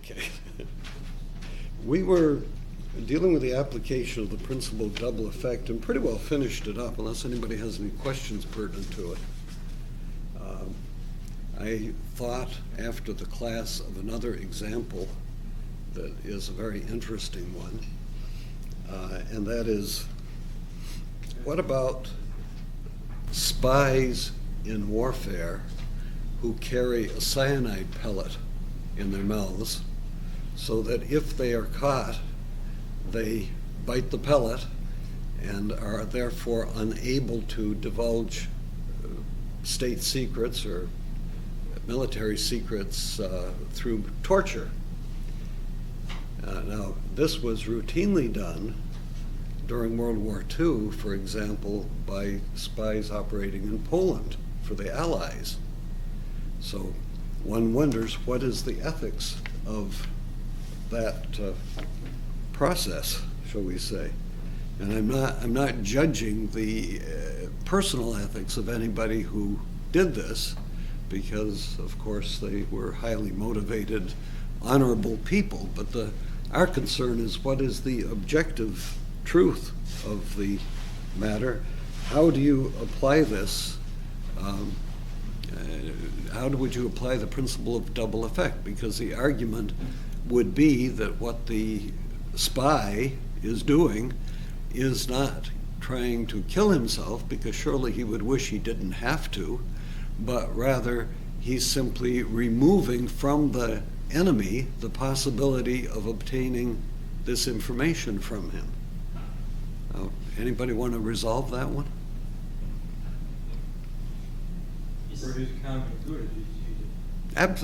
Okay. We were dealing with the application of the principle of double effect and pretty well finished it up, unless anybody has any questions pertinent to it. I thought after the class of another example that is a very interesting one, and that is, what about spies in warfare who carry a cyanide pellet in their mouths so that if they are caught, they bite the pellet and are therefore unable to divulge state secrets or military secrets through torture. Now, this was routinely done during World War II, for example, by spies operating in Poland for the Allies. So one wonders, what is the ethics of that process, shall we say? And I'm not judging the personal ethics of anybody who did this, because of course they were highly motivated, honorable people. But our concern is, what is the objective truth of the matter? How do you apply this? How would you apply the principle of double effect? Because the argument would be that what the spy is doing is not trying to kill himself, because surely he would wish he didn't have to, but rather he's simply removing from the enemy the possibility of obtaining this information from him. Anybody want to resolve that one? For his common good,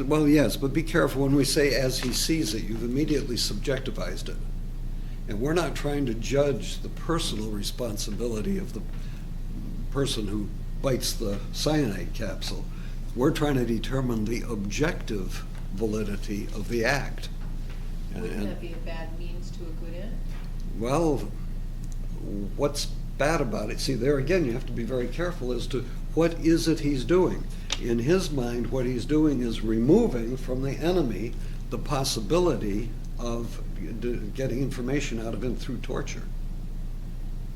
Well, yes, but be careful when we say as he sees it. You've immediately subjectivized it. And we're not trying to judge the personal responsibility of the person who bites the cyanide capsule. We're trying to determine the objective validity of the act. Wouldn't that be a bad means to a good end? Well, what's bad about it? See, there again, you have to be very careful as to what is it he's doing. In his mind, what he's doing is removing from the enemy the possibility of getting information out of him through torture.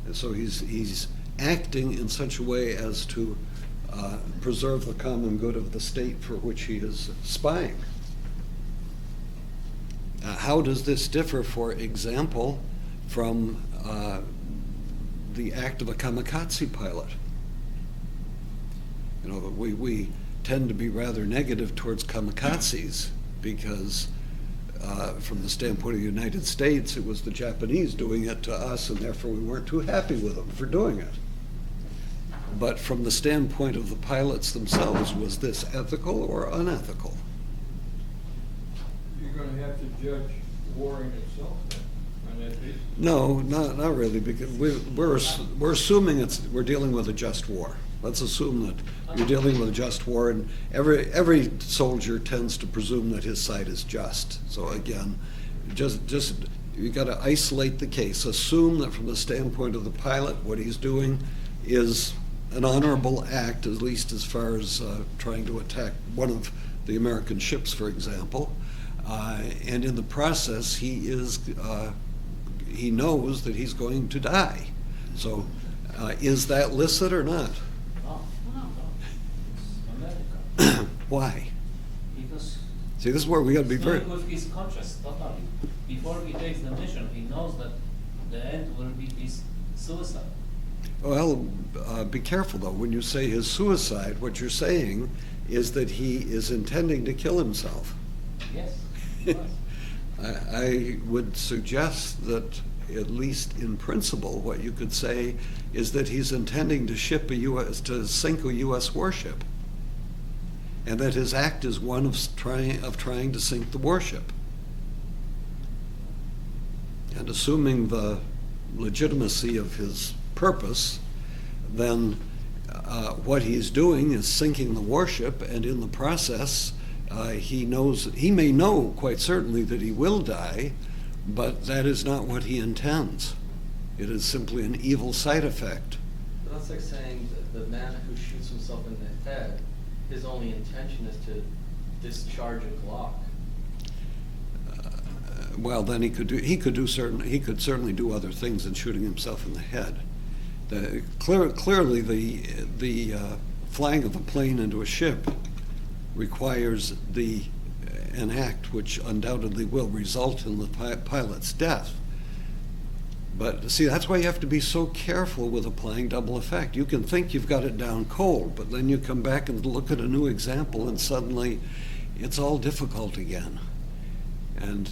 And so he's acting in such a way as to preserve the common good of the state for which he is spying. How does this differ, for example, from the act of a kamikaze pilot? You know, we tend to be rather negative towards kamikazes because from the standpoint of the United States, it was the Japanese doing it to us, and therefore we weren't too happy with them for doing it. But from the standpoint of the pilots themselves, was this ethical or unethical? you're going to have to judge war in itself then, on that basis. No, not really, because we're assuming we're dealing with a just war. Let's assume that you're dealing with a just war, and every soldier tends to presume that his side is just. So again, just you got to isolate the case. Assume that from the standpoint of the pilot, what he's doing is an honorable act, at least as far as trying to attack one of the American ships, for example. And in the process, he knows that he's going to die. So is that licit or not? No. It's unethical. Why? Because See, this is where we got to be it's very... not with his conscience totally. Before he takes the mission, he knows that the end will be his suicide. Well, be careful though. When you say his suicide, what you're saying is that he is intending to kill himself. Yes. I would suggest that, at least in principle, what you could say is that he's intending to sink a U.S. warship, and that his act is one of trying to sink the warship. And assuming the legitimacy of his purpose, then what he's doing is sinking the warship, and in the process, he may know quite certainly that he will die, but that is not what he intends. It is simply an evil side effect. But that's like saying that the man who shoots himself in the head, his only intention is to discharge a Glock. Well, then he could certainly do other things than shooting himself in the head. Clearly, the flying of a plane into a ship requires an act which undoubtedly will result in the pilot's death. But see, that's why you have to be so careful with applying double effect. You can think you've got it down cold, but then you come back and look at a new example, and suddenly it's all difficult again. And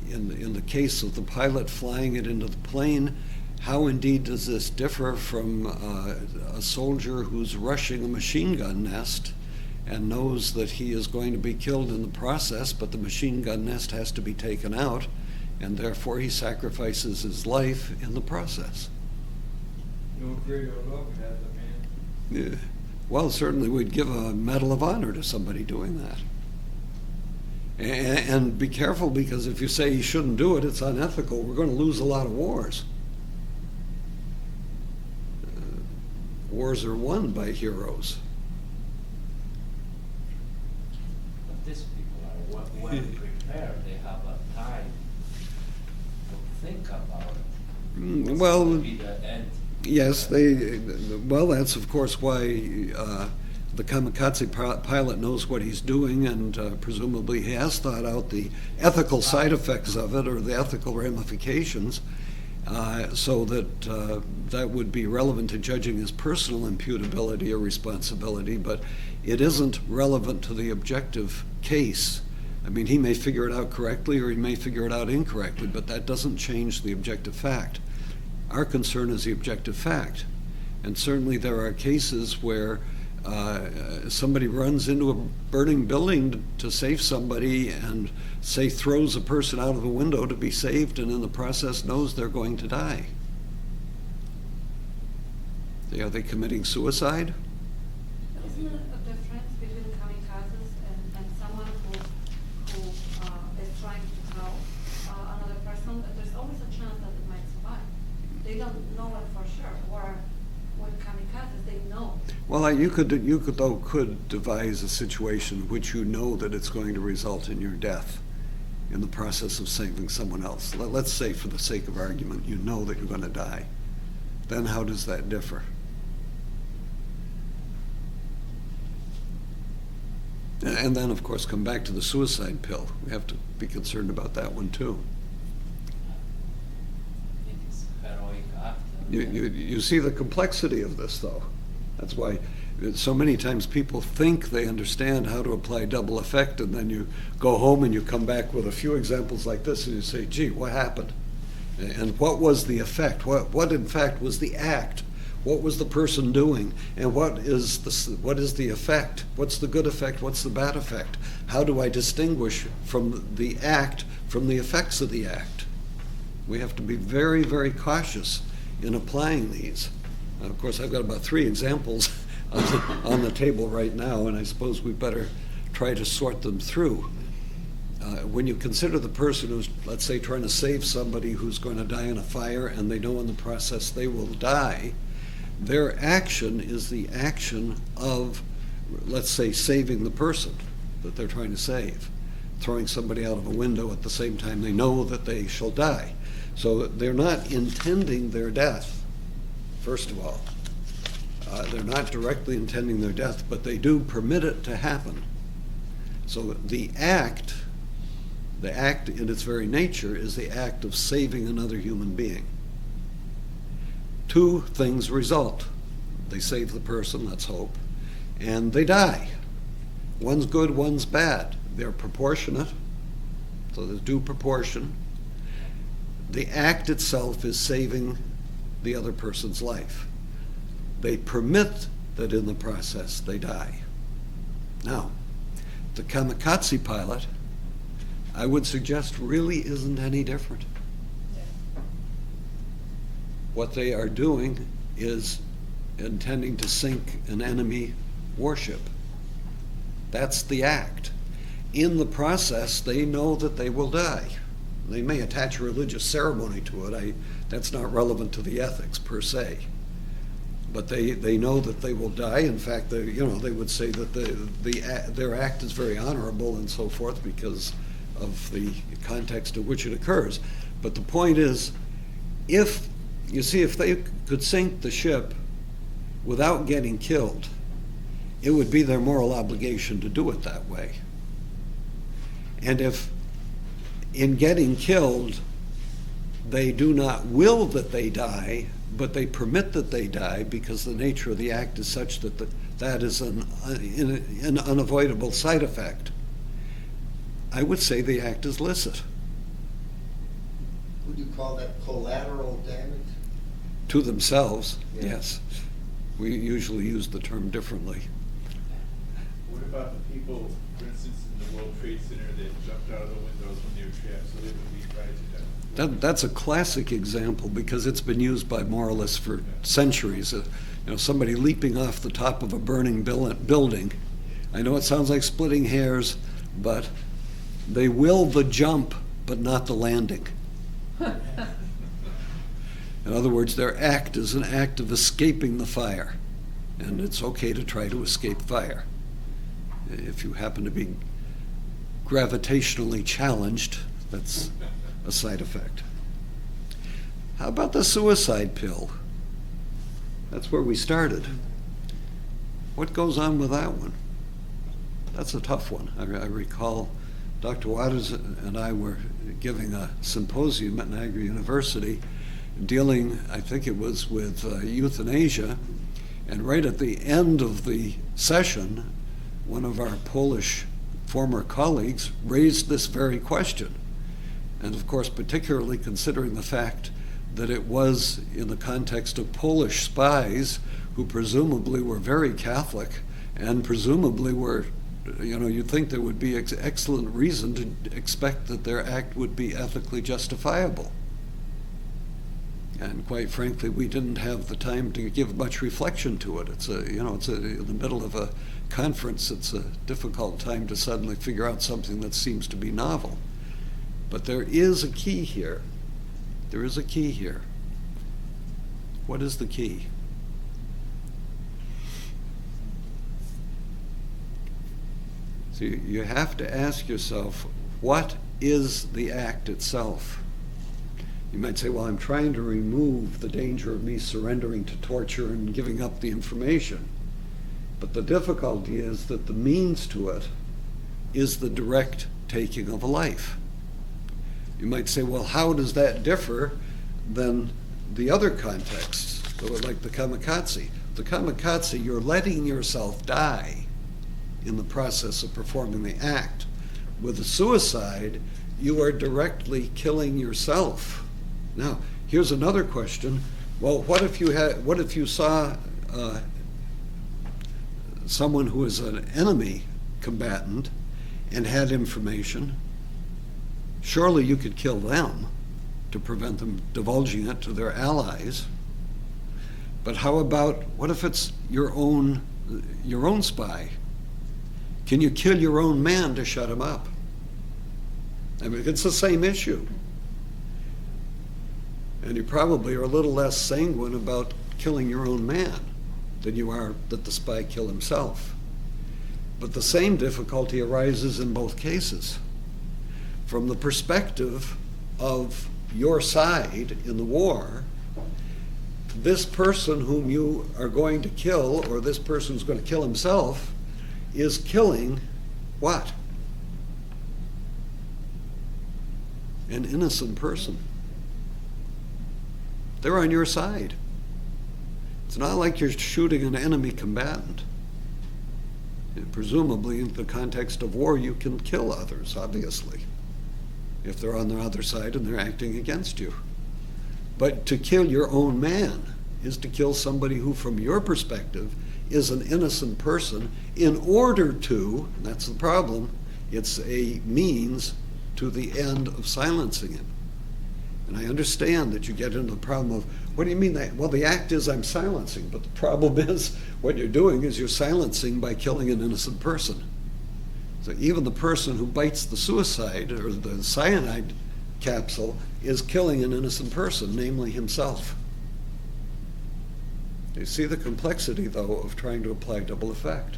in the case of the pilot flying it into the plane, how indeed does this differ from a soldier who's rushing a machine gun nest and knows that he is going to be killed in the process, but the machine gun nest has to be taken out, and therefore he sacrifices his life in the process? No greater love has a man. Yeah. Well, certainly we'd give a Medal of Honor to somebody doing that. And be careful, because if you say you shouldn't do it, it's unethical. We're going to lose a lot of wars. Wars are won by heroes. But these people are well prepared. They have a time to think about it. What's Well, going to be the end? yes, well, that's of course why the kamikaze pilot knows what he's doing, and presumably he has thought out the ethical side effects of it, or the ethical ramifications, so that that would be relevant to judging his personal imputability or responsibility, but it isn't relevant to the objective case. I mean, he may figure it out correctly or he may figure it out incorrectly, but that doesn't change the objective fact. Our concern is the objective fact. And certainly there are cases where somebody runs into a burning building to save somebody and, say, throws a person out of a window to be saved, and in the process knows they're going to die. Are they committing suicide? Isn't it a difference between kamikazes and someone who is trying to help another person? There's always a chance that it might survive. They don't know it for sure. Or with kamikazes, they know. Well, you could devise a situation in which you know that it's going to result in your death in the process of saving someone else. Let's say, for the sake of argument, you know that you're going to die. Then how does that differ? And then, of course, come back to the suicide pill. We have to be concerned about that one, too. I think it's heroic act. You see the complexity of this, though. That's why so many times people think they understand how to apply double effect, and then you go home and you come back with a few examples like this, and you say, gee, what happened? And what was the effect? What in fact was the act? What was the person doing? And what is the effect? What's the good effect? What's the bad effect? How do I distinguish from the act from the effects of the act? We have to be very, very cautious in applying these. Of course, I've got about 3 examples on the table right now, and I suppose we better try to sort them through. When you consider the person who's, let's say, trying to save somebody who's going to die in a fire, and they know in the process they will die, their action is the action of, let's say, saving the person that they're trying to save, throwing somebody out of a window at the same time they know that they shall die. So they're not intending their death, first of all. They're not directly intending their death, but they do permit it to happen. So the act in its very nature is the act of saving another human being. 2 things result. They save the person, let's hope, and they die. One's good, one's bad. They're proportionate, so there's due proportion. The act itself is saving the other person's life. They permit that in the process they die. Now, the kamikaze pilot, I would suggest, really isn't any different. What they are doing is intending to sink an enemy warship. That's the act. In the process, they know that they will die. They may attach a religious ceremony to it. That's not relevant to the ethics per se. But they know that they will die. In fact, they would say that their act is very honorable and so forth because of the context in which it occurs. But the point is, if they could sink the ship without getting killed, it would be their moral obligation to do it that way. And if in getting killed, they do not will that they die, but they permit that they die because the nature of the act is such that that is an unavoidable side effect, I would say the act is licit. Would you call that collateral damage? To themselves, Yeah. yes. We usually use the term differently. What about the people, for instance, in the World Trade Center that jumped out of the windows when they were trapped so they would be fried to death? That's a classic example because it's been used by moralists for centuries. Somebody leaping off the top of a burning building. I know it sounds like splitting hairs, but they will the jump, but not the landing. In other words, their act is an act of escaping the fire, and it's okay to try to escape fire. If you happen to be gravitationally challenged, that's a side effect. How about the suicide pill? That's where we started. What goes on with that one? That's a tough one. I recall Dr. Waters and I were giving a symposium at Niagara University dealing, I think it was with euthanasia, and right at the end of the session, one of our Polish former colleagues raised this very question. And of course, particularly considering the fact that it was in the context of Polish spies who presumably were very Catholic and presumably were, you'd think there would be excellent reason to expect that their act would be ethically justifiable. And quite frankly, we didn't have the time to give much reflection to it. It's in the middle of a conference. It's a difficult time to suddenly figure out something that seems to be novel. But there is a key here. There is a key here. What is the key? So you have to ask yourself, what is the act itself? You might say, well, I'm trying to remove the danger of me surrendering to torture and giving up the information. But the difficulty is that the means to it is the direct taking of a life. You might say, well, how does that differ than the other contexts, like the kamikaze? The kamikaze, you're letting yourself die in the process of performing the act. With the suicide, you are directly killing yourself. Now, here's another question. Well, what if you saw someone who is an enemy combatant and had information? Surely you could kill them to prevent them divulging it to their allies. But how about, what if it's your own spy? Can you kill your own man to shut him up? I mean, it's the same issue. And you probably are a little less sanguine about killing your own man than you are that the spy kill himself. But the same difficulty arises in both cases. From the perspective of your side in the war, this person whom you are going to kill, or this person who's going to kill himself, is killing what? An innocent person. They're on your side. It's not like you're shooting an enemy combatant. And presumably, in the context of war, you can kill others, obviously, if they're on the other side and they're acting against you. But to kill your own man is to kill somebody who, from your perspective, is an innocent person in order to, and that's the problem, it's a means to the end of silencing him. And I understand that you get into the problem of, what do you mean that? Well, the act is I'm silencing, but the problem is what you're doing is you're silencing by killing an innocent person. So even the person who bites the suicide or the cyanide capsule is killing an innocent person, namely himself. You see the complexity, though, of trying to apply double effect.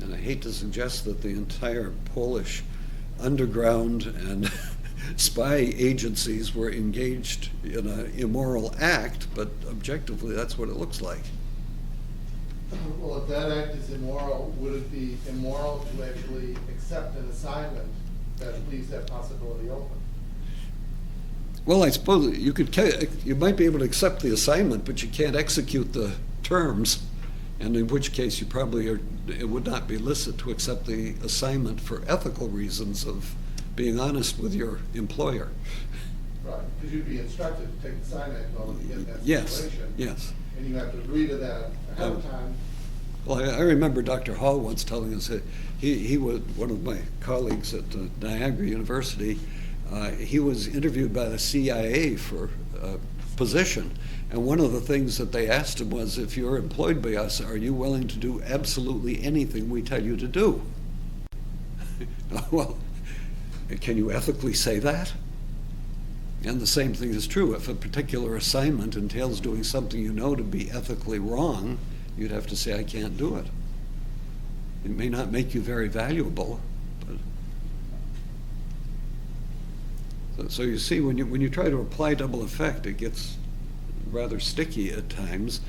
And I hate to suggest that the entire Polish underground and spy agencies were engaged in an immoral act, but objectively, that's what it looks like. Well, if that act is immoral, would it be immoral to actually accept an assignment that leaves that possibility open? Well, I suppose you might be able to accept the assignment, but you can't execute the terms, and in which case you probably it would not be licit to accept the assignment for ethical reasons of being honest with your employer. Right, because you'd be instructed to take the assignment in order to get in that Yes, situation. yes. And you have to agree to that ahead of time. Well, I remember Dr. Hall once telling us that he was one of my colleagues at Niagara University. He was interviewed by the CIA for a position, and one of the things that they asked him was, if you're employed by us, are you willing to do absolutely anything we tell you to do? Well, can you ethically say that? And the same thing is true. If a particular assignment entails doing something you know to be ethically wrong, you'd have to say, I can't do it. It may not make you very valuable, but so you see, when you try to apply double effect, it gets rather sticky at times.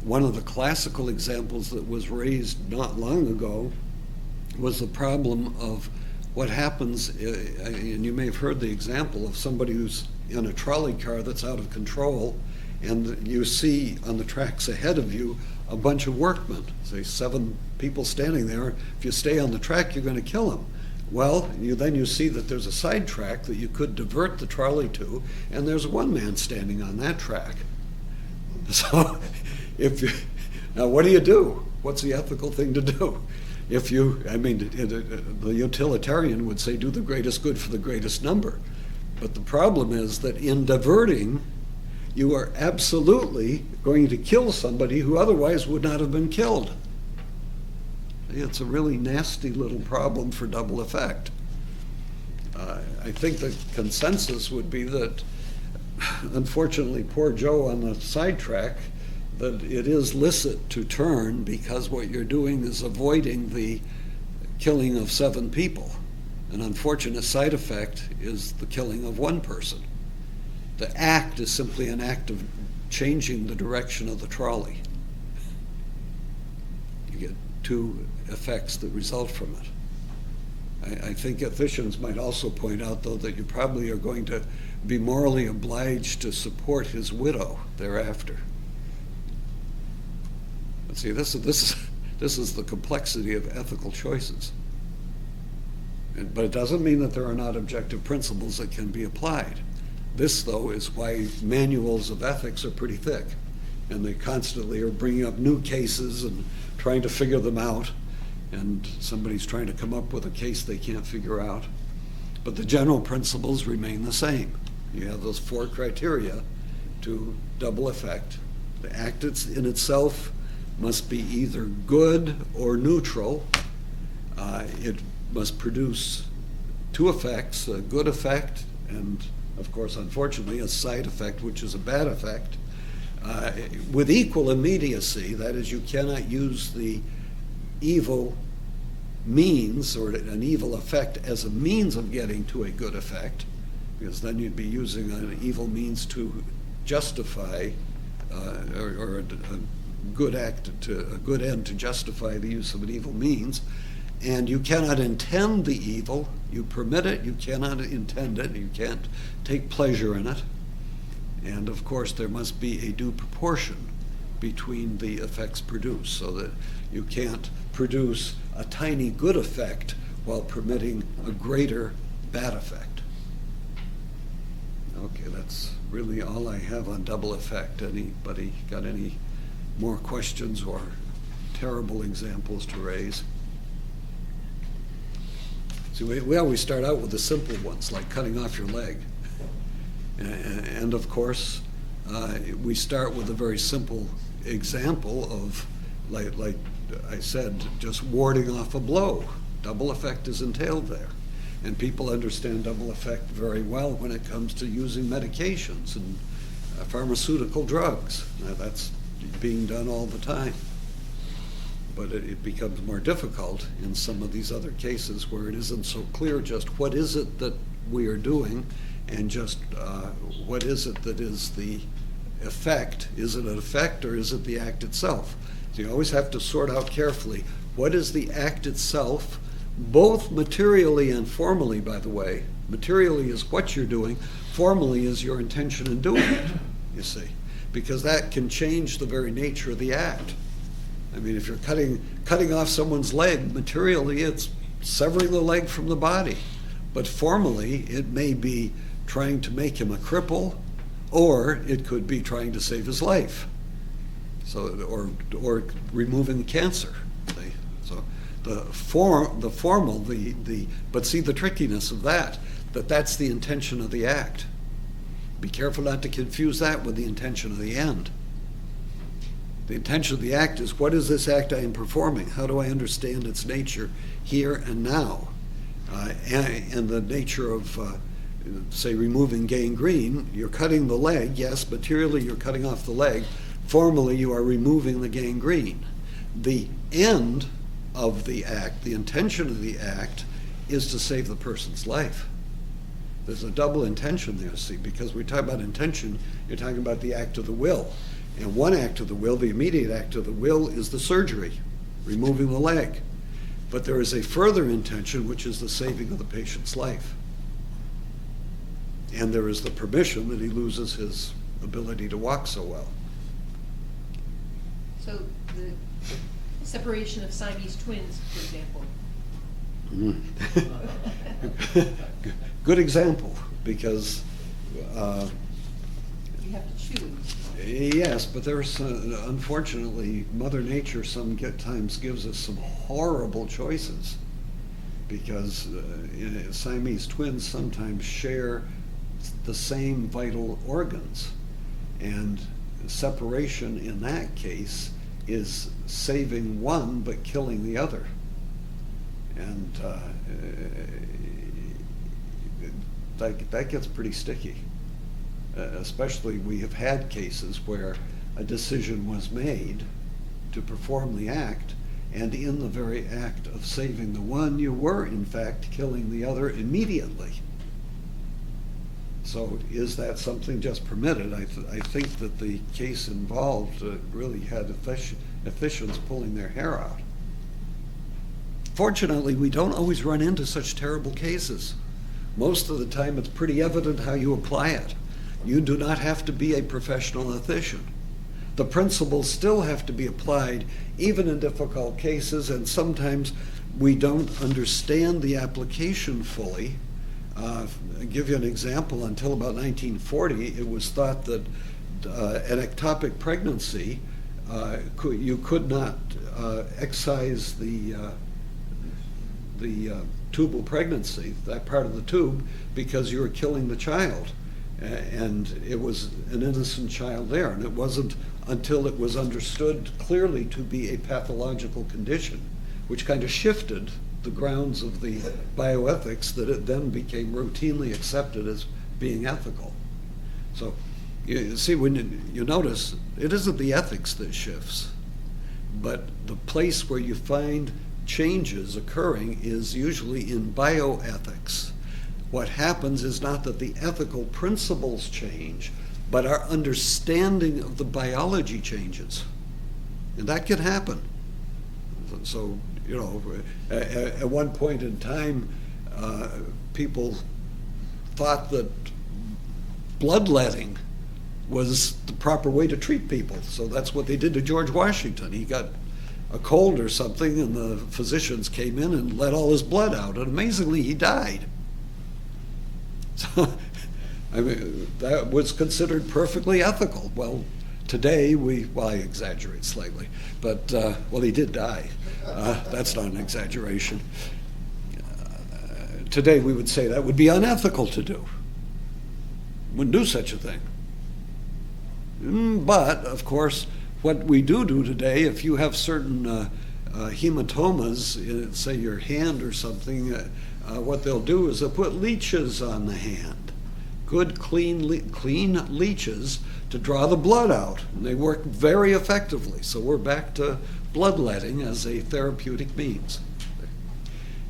One of the classical examples that was raised not long ago was the problem of what happens, and you may have heard the example of somebody who's in a trolley car that's out of control, and you see on the tracks ahead of you a bunch of workmen, say 7 people standing there. If you stay on the track, you're going to kill them. Well, then you see that there's a side track that you could divert the trolley to, and there's one man standing on that track. So, now what do? What's the ethical thing to do? The utilitarian would say, do the greatest good for the greatest number. But the problem is that in diverting, you are absolutely going to kill somebody who otherwise would not have been killed. It's a really nasty little problem for double effect. I think the consensus would be that, unfortunately, poor Joe on the sidetrack, that it is licit to turn because what you're doing is avoiding the killing of 7 people. An unfortunate side effect is the killing of 1 person. The act is simply an act of changing the direction of the trolley. You get 2 effects that result from it. I think ethicians might also point out, though, that you probably are going to be morally obliged to support his widow thereafter. But see, this is the complexity of ethical choices. But it doesn't mean that there are not objective principles that can be applied. This, though, is why manuals of ethics are pretty thick, and they constantly are bringing up new cases and trying to figure them out, and somebody's trying to come up with a case they can't figure out. But the general principles remain the same. You have those 4 criteria to double effect. The act in itself must be either good or neutral. It must produce 2 effects, a good effect and, of course, unfortunately, a side effect, which is a bad effect, with equal immediacy. That is, you cannot use the evil means or an evil effect as a means of getting to a good effect, because then you'd be using an evil means to justify or a good act a good end to justify the use of an evil means. And you cannot intend the evil. You permit it, you cannot intend it, you can't take pleasure in it. And of course, there must be a due proportion between the effects produced, so that you can't produce a tiny good effect while permitting a greater bad effect. Okay, that's really all I have on double effect. Anybody got any more questions or terrible examples to raise? See, we always start out with the simple ones, like cutting off your leg. And of course, we start with a very simple example of, like I said, just warding off a blow. Double effect is entailed there. And people understand double effect very well when it comes to using medications and pharmaceutical drugs. Now, that's being done all the time. but it becomes more difficult in some of these other cases where it isn't so clear just what is it that we are doing and just what is it that is the effect. Is it an effect or is it the act itself? So you always have to sort out carefully what is the act itself, both materially and formally, by the way. Materially is what you're doing, formally is your intention in doing it, you see, because that can change the very nature of the act. I mean, if you're cutting off someone's leg, materially it's severing the leg from the body, but formally it may be trying to make him a cripple, or it could be trying to save his life. So, or removing cancer. See? So the formal, but see the trickiness of that's the intention of the act. Be careful not to confuse that with the intention of the end. The intention of the act is, what is this act I am performing? How do I understand its nature here and now? And the nature of, say, removing gangrene, you're cutting the leg, yes, materially you're cutting off the leg. Formally, you are removing the gangrene. The end of the act, the intention of the act, is to save the person's life. There's a double intention there, see, because we talk about intention, you're talking about the act of the will. And one act of the will, the immediate act of the will, is the surgery, removing the leg. But there is a further intention, which is the saving of the patient's life. And there is the permission that he loses his ability to walk so well. So the separation of Siamese twins, for example. Good example, because You have to choose. yes, but there's unfortunately Mother Nature sometimes gives us some horrible choices, because Siamese twins sometimes share the same vital organs, and separation in that case is saving one but killing the other. And that gets pretty sticky. Especially we have had cases where a decision was made to perform the act, and in the very act of saving the one, you were in fact killing the other immediately. So is that something just permitted? I think that the case involved really had officials pulling their hair out. Fortunately, we don't always run into such terrible cases. Most of the time, it's pretty evident how you apply it. You do not have to be a professional physician. The principles still have to be applied, even in difficult cases, and sometimes we don't understand the application fully. I'll give you an example. Until about 1940, it was thought that an ectopic pregnancy, you could not excise the tubal pregnancy, that part of the tube, because you were killing the child. And it was an innocent child there. And it wasn't until it was understood clearly to be a pathological condition, which kind of shifted the grounds of the bioethics, that it then became routinely accepted as being ethical. So you see, when you notice, it isn't the ethics that shifts, but the place where you find changes occurring is usually in bioethics. What happens is not that the ethical principles change, but our understanding of the biology changes. And that can happen. So, you know, at one point in time, people thought that bloodletting was the proper way to treat people. So that's what they did to George Washington. He got a cold or something, and the physicians came in and let all his blood out. And amazingly, he died. So, I mean, that was considered perfectly ethical. Well, today I exaggerate slightly, but, well, he did die. That's not an exaggeration. Today we would say that would be unethical to do. Wouldn't do such a thing. But, of course, what we do today, if you have certain hematomas, in, say, your hand or something, what they'll do is they'll put leeches on the hand. Good, clean leeches to draw the blood out. And they work very effectively. So we're back to bloodletting as a therapeutic means.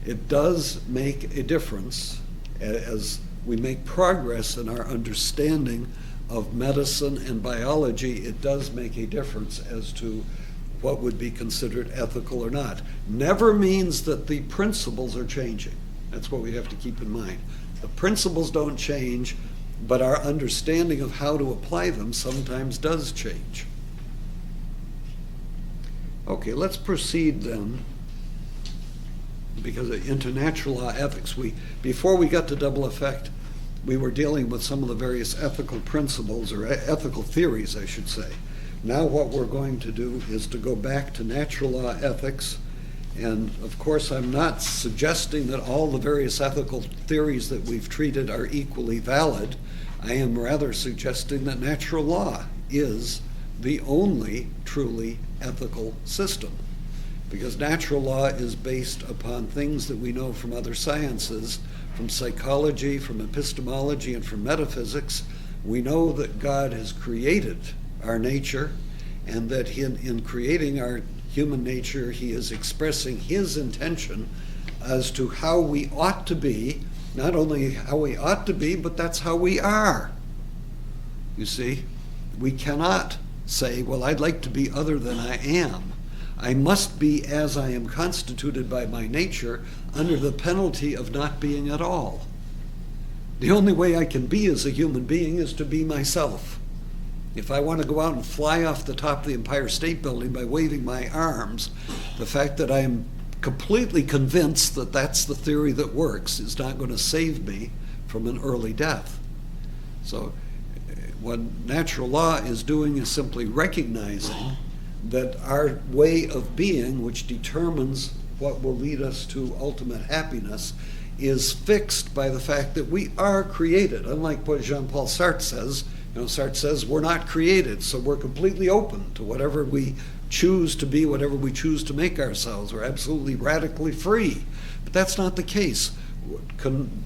It does make a difference as we make progress in our understanding of medicine and biology. It does make a difference as to what would be considered ethical or not. Never means that the principles are changing. That's what we have to keep in mind. The principles don't change, but our understanding of how to apply them sometimes does change. Okay, let's proceed then, because into natural law ethics. Before we got to double effect, we were dealing with some of the various ethical principles, or ethical theories, I should say. Now what we're going to do is to go back to natural law ethics. And of course, I'm not suggesting that all the various ethical theories that we've treated are equally valid. I am rather suggesting that natural law is the only truly ethical system, because natural law is based upon things that we know from other sciences, from psychology, from epistemology, and from metaphysics. We know that God has created our nature, and that in creating our human nature, he is expressing his intention as to how we ought to be, not only how we ought to be, but that's how we are. You see, we cannot say, well, I'd like to be other than I am. I must be as I am constituted by my nature, under the penalty of not being at all. The only way I can be as a human being is to be myself. If I want to go out and fly off the top of the Empire State Building by waving my arms, the fact that I am completely convinced that that's the theory that works is not going to save me from an early death. So what natural law is doing is simply recognizing that our way of being, which determines what will lead us to ultimate happiness, is fixed by the fact that we are created. Unlike what Jean-Paul Sartre says, Sartre says we're not created, so we're completely open to whatever we choose to be, whatever we choose to make ourselves. We're absolutely radically free. But that's not the case.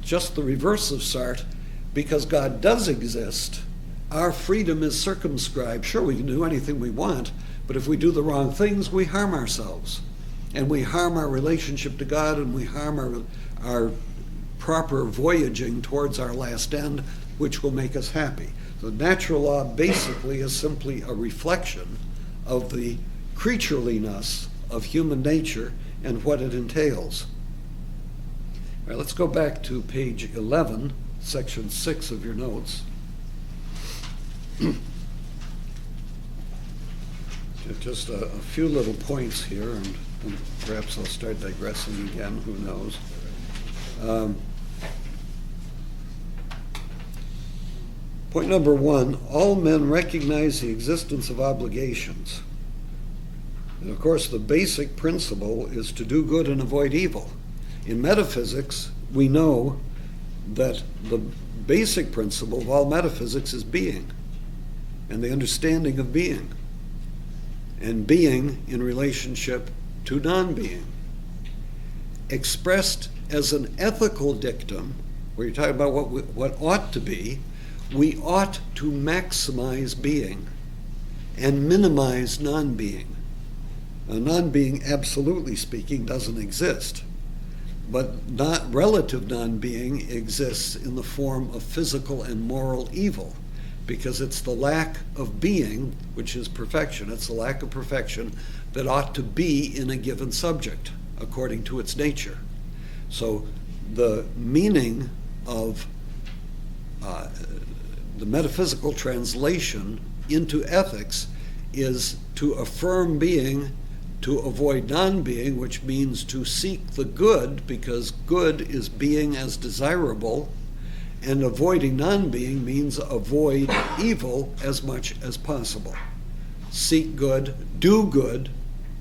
Just the reverse of Sartre, because God does exist, our freedom is circumscribed. Sure, we can do anything we want, but if we do the wrong things, we harm ourselves. And we harm our relationship to God, and we harm our proper voyaging towards our last end, which will make us happy. So natural law basically is simply a reflection of the creatureliness of human nature and what it entails. All right, let's go back to page 11, section 6 of your notes. Just a few little points here, and perhaps I'll start digressing again, who knows. Point number 1, all men recognize the existence of obligations. And of course, the basic principle is to do good and avoid evil. In metaphysics, we know that the basic principle of all metaphysics is being, and the understanding of being, and being in relationship to non-being. Expressed as an ethical dictum, where you're talking about what ought to be, we ought to maximize being and minimize non-being. Now, non-being, absolutely speaking, doesn't exist, but relative non-being exists in the form of physical and moral evil, because it's the lack of being, which is perfection. It's the lack of perfection that ought to be in a given subject, according to its nature. So the meaning of the metaphysical translation into ethics is to affirm being, to avoid non-being, which means to seek the good, because good is being as desirable, and avoiding non-being means avoid evil as much as possible. Seek good, do good,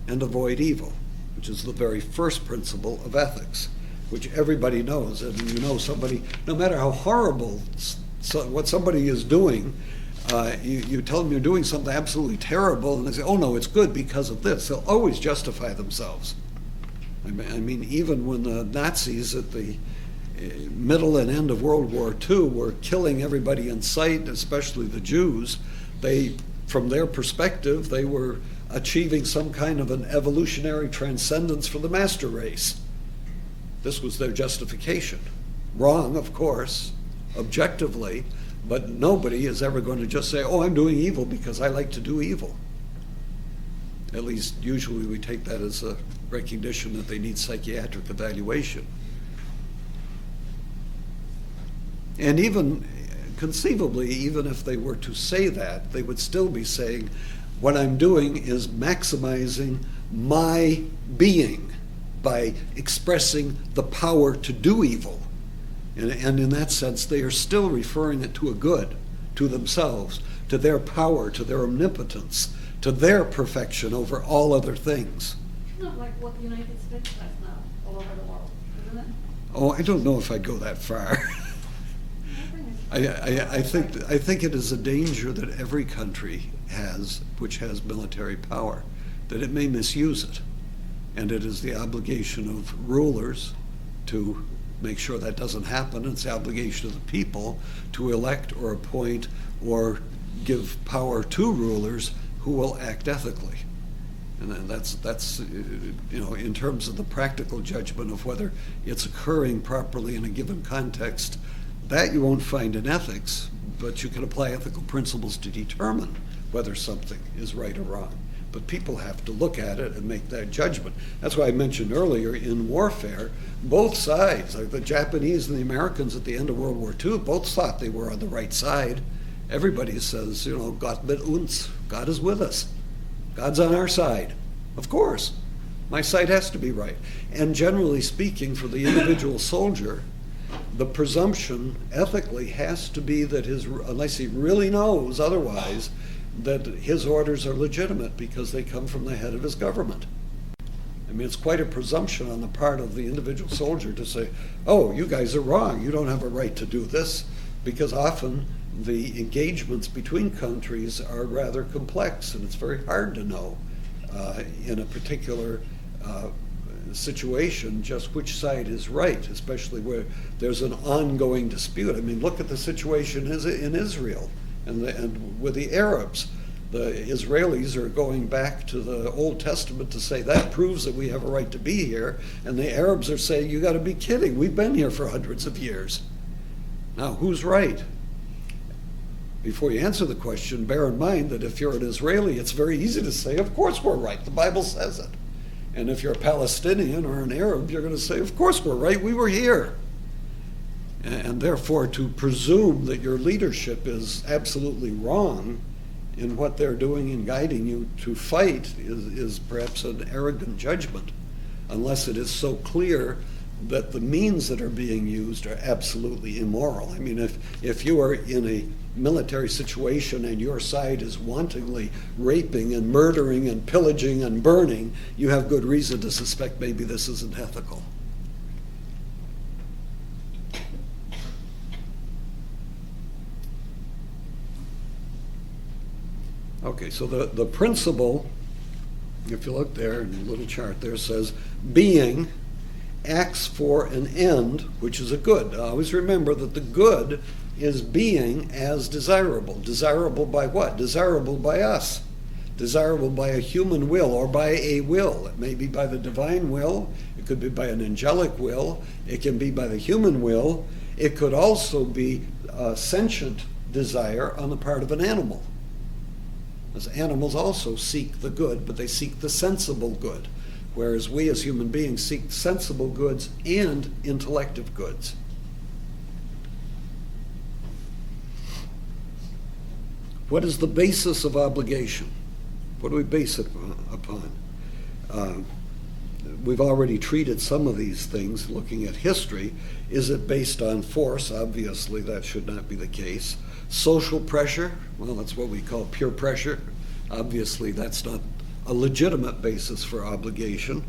and avoid evil, which is the very first principle of ethics, which everybody knows. And somebody, no matter how horrible what somebody is doing, you tell them you're doing something absolutely terrible, and they say, oh no, it's good because of this. They'll always justify themselves. I mean, even when the Nazis at the middle and end of World War II were killing everybody in sight, especially the Jews, from their perspective, they were achieving some kind of an evolutionary transcendence for the master race. This was their justification. Wrong, of course, objectively, but nobody is ever going to just say, oh, I'm doing evil because I like to do evil. At least usually we take that as a recognition that they need psychiatric evaluation. And even conceivably, even if they were to say that, they would still be saying, what I'm doing is maximizing my being by expressing the power to do evil. And in that sense, they are still referring it to a good, to themselves, to their power, to their omnipotence, to their perfection over all other things. Kind of like what the United States has now all over the world, isn't it? Oh, I don't know if I'd go that far. I think it is a danger that every country has, which has military power, that it may misuse it. And it is the obligation of rulers to make sure that doesn't happen. It's the obligation of the people to elect or appoint or give power to rulers who will act ethically. And then that's in terms of the practical judgment of whether it's occurring properly in a given context, that you won't find in ethics, but you can apply ethical principles to determine whether something is right or wrong. But people have to look at it and make that judgment. That's why I mentioned earlier, in warfare, both sides, like the Japanese and the Americans at the end of World War II, both thought they were on the right side. Everybody says, Gott mit uns, God is with us. God's on our side. Of course, my side has to be right. And generally speaking, for the individual soldier, the presumption ethically has to be that unless he really knows otherwise, that his orders are legitimate because they come from the head of his government. I mean, it's quite a presumption on the part of the individual soldier to say, oh, you guys are wrong, you don't have a right to do this, because often the engagements between countries are rather complex, and it's very hard to know in a particular situation just which side is right, especially where there's an ongoing dispute. I mean, look at the situation in Israel and with the Arabs. The Israelis are going back to the Old Testament to say that proves that we have a right to be here, and the Arabs are saying, you got to be kidding, we've been here for hundreds of years. Now, who's right? Before you answer the question, bear in mind that if you're an Israeli, it's very easy to say, of course we're right, the Bible says it. And if you're a Palestinian or an Arab, you're going to say, of course we're right, we were here. And therefore, to presume that your leadership is absolutely wrong in what they're doing in guiding you to fight is perhaps an arrogant judgment, unless it is so clear that the means that are being used are absolutely immoral. I mean, if you are in a military situation and your side is wantonly raping and murdering and pillaging and burning, you have good reason to suspect maybe this isn't ethical. Okay, so the principle, if you look there in the little chart there, says being acts for an end, which is a good. Now, always remember that the good is being as desirable. Desirable by what? Desirable by us. Desirable by a human will or by a will. It may be by the divine will. It could be by an angelic will. It can be by the human will. It could also be a sentient desire on the part of an animal. As animals also seek the good, but they seek the sensible good, whereas we as human beings seek sensible goods and intellective goods. What is the basis of obligation? What do we base it upon? We've already treated some of these things looking at history. Is it based on force? Obviously, that should not be the case. Social pressure? Well, that's what we call peer pressure. Obviously, that's not a legitimate basis for obligation.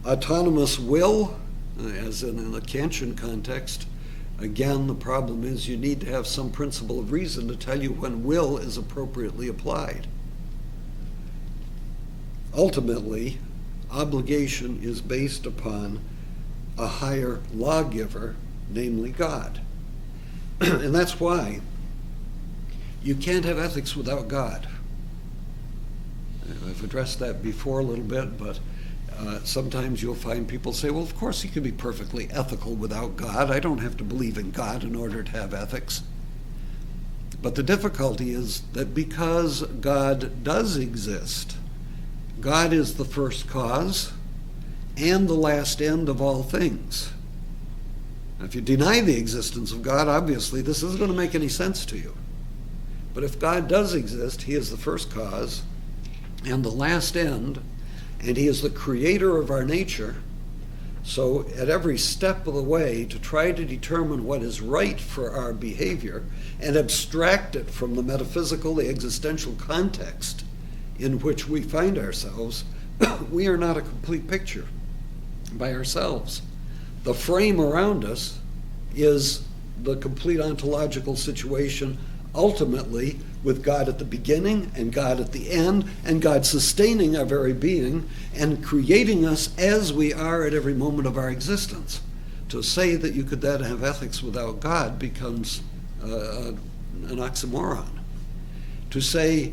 Autonomous will, as in the Kantian context, again, the problem is you need to have some principle of reason to tell you when will is appropriately applied. Ultimately, obligation is based upon a higher lawgiver, namely God. And that's why you can't have ethics without God. I've addressed that before a little bit, but sometimes you'll find people say, well, of course he can be perfectly ethical without God. I don't have to believe in God in order to have ethics. But the difficulty is that because God does exist, God is the first cause and the last end of all things. Now, if you deny the existence of God, obviously this isn't going to make any sense to you. But if God does exist, he is the first cause and the last end, and he is the creator of our nature. So at every step of the way, to try to determine what is right for our behavior and abstract it from the metaphysical, the existential context in which we find ourselves, we are not a complete picture by ourselves. The frame around us is the complete ontological situation, ultimately with God at the beginning and God at the end, and God sustaining our very being and creating us as we are at every moment of our existence. To say that you could then have ethics without God becomes an oxymoron. To say,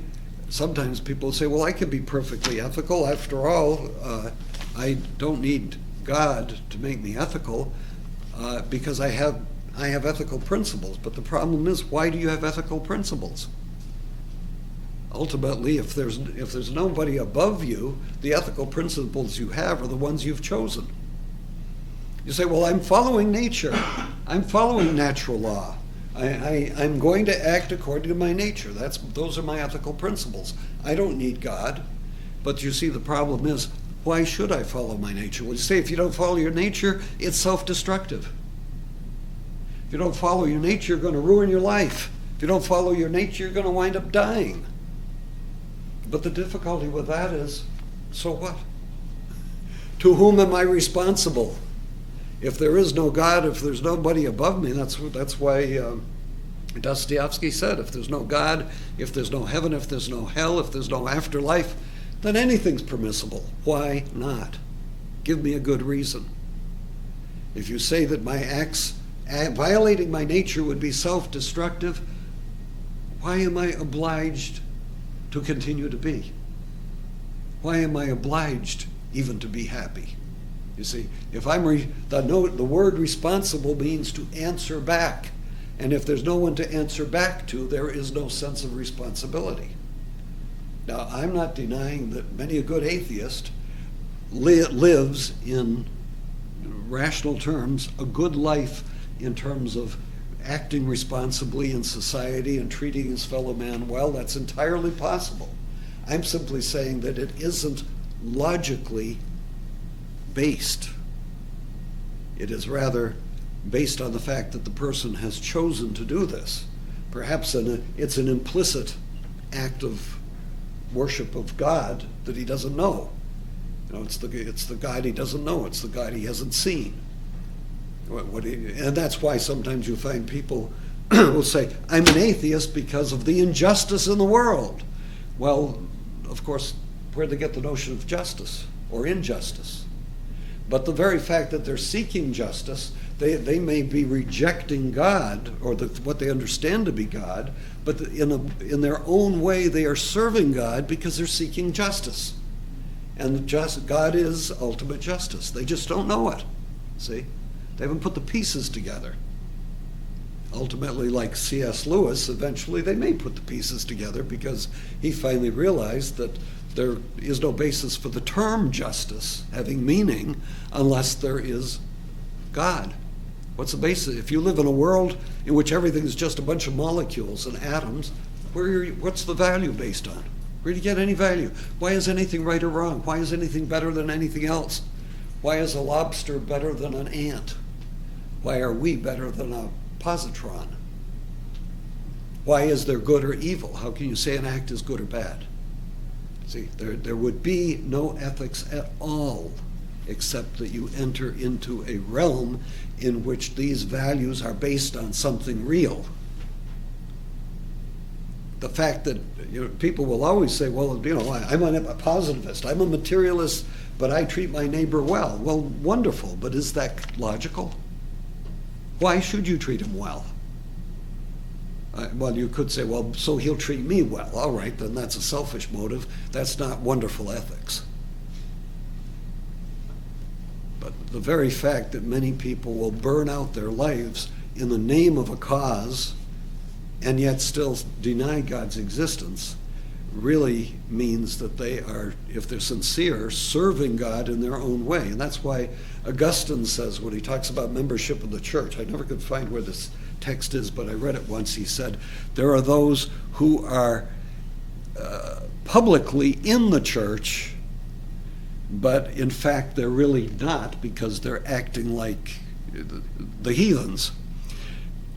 sometimes people say, well, I can be perfectly ethical. After all, I don't need God to make me ethical because I have ethical principles. But the problem is, why do you have ethical principles? Ultimately, if there's nobody above you, the ethical principles you have are the ones you've chosen. You say, well, I'm following nature. I'm following natural law. I'm going to act according to my nature. Those are my ethical principles. I don't need God. But you see, the problem is, why should I follow my nature? Well, you say, if you don't follow your nature, it's self-destructive. If you don't follow your nature, you're going to ruin your life. If you don't follow your nature, you're going to wind up dying. But the difficulty with that is, so what? To whom am I responsible? If there is no God, if there's nobody above me, that's why Dostoevsky said, if there's no God, if there's no heaven, if there's no hell, if there's no afterlife, then anything's permissible. Why not? Give me a good reason. If you say that my acts violating my nature would be self-destructive, why am I obliged to continue to be? Why am I obliged even to be happy? You see, if the word responsible means to answer back, and if there's no one to answer back to, there is no sense of responsibility. Now, I'm not denying that many a good atheist lives in rational terms a good life in terms of acting responsibly in society and treating his fellow man well. That's entirely possible. I'm simply saying that it isn't logically based. It is rather based on the fact that the person has chosen to do this. Perhaps it's an implicit act of worship of God that he doesn't know. It's the God he doesn't know. It's the God he hasn't seen. And that's why sometimes you find people will say, I'm an atheist because of the injustice in the world. Well, of course, where'd they get the notion of justice or injustice? But the very fact that they're seeking justice, they may be rejecting God or what they understand to be God, but in their own way they are serving God because they're seeking justice. And God is ultimate justice. They just don't know it. See? They haven't put the pieces together. Ultimately, like C.S. Lewis, eventually they may put the pieces together because he finally realized that there is no basis for the term justice having meaning unless there is God. What's the basis? If you live in a world in which everything is just a bunch of molecules and atoms, what's the value based on? Where do you get any value? Why is anything right or wrong? Why is anything better than anything else? Why is a lobster better than an ant? Why are we better than a positron? Why is there good or evil? How can you say an act is good or bad? See, there would be no ethics at all except that you enter into a realm in which these values are based on something real. The fact that people will always say, well, I'm a positivist, I'm a materialist, but I treat my neighbor well. Well, wonderful, but is that logical? Why should you treat him well? Well, you could say, well, so he'll treat me well. All right, then that's a selfish motive. That's not wonderful ethics. But the very fact that many people will burn out their lives in the name of a cause and yet still deny God's existence really means that they are, if they're sincere, serving God in their own way. And that's why Augustine says, when he talks about membership of the church, I never could find where this text is, but I read it once. He said, there are those who are publicly in the church, but in fact they're really not, because they're acting like the heathens.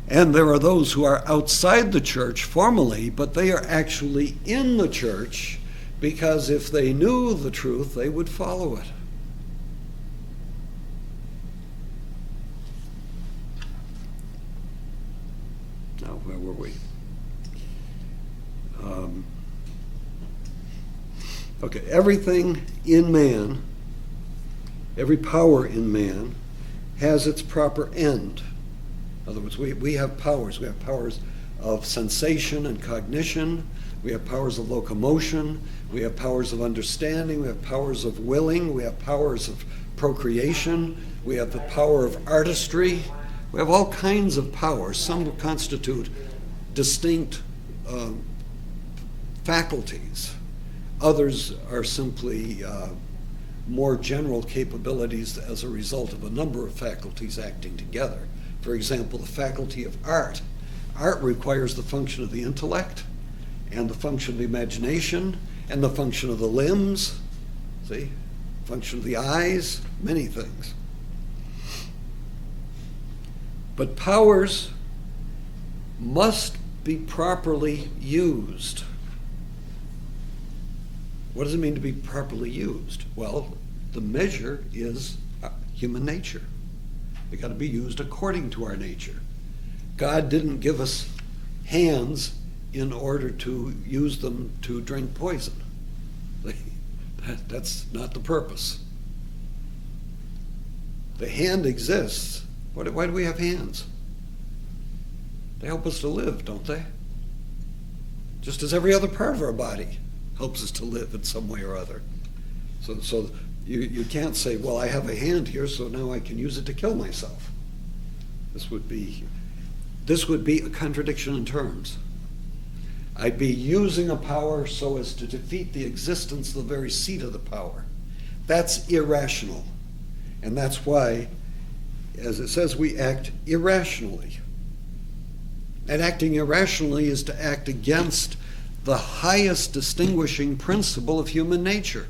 And there are those who are outside the church formally, but they are actually in the church, because if they knew the truth, they would follow it. Now, where were we? Okay, everything in man, every power in man, has its proper end. In other words, we have powers. We have powers of sensation and cognition. We have powers of locomotion. We have powers of understanding. We have powers of willing. We have powers of procreation. We have the power of artistry. We have all kinds of powers. Some constitute distinct faculties. Others are simply more general capabilities as a result of a number of faculties acting together. For example, the faculty of art. Art requires the function of the intellect, and the function of the imagination, and the function of the limbs, function of the eyes, many things. But powers must be properly used. What does it mean to be properly used? Well, the measure is human nature. They've got to be used according to our nature. God didn't give us hands in order to use them to drink poison. That's not the purpose. The hand exists. Why do we have hands? They help us to live, don't they? Just as every other part of our body helps us to live in some way or other. So you can't say, well, I have a hand here, so now I can use it to kill myself. This would be a contradiction in terms. I'd be using a power so as to defeat the existence of the very seat of the power. That's irrational. And that's why, as it says, we act irrationally. And acting irrationally is to act against the highest distinguishing principle of human nature.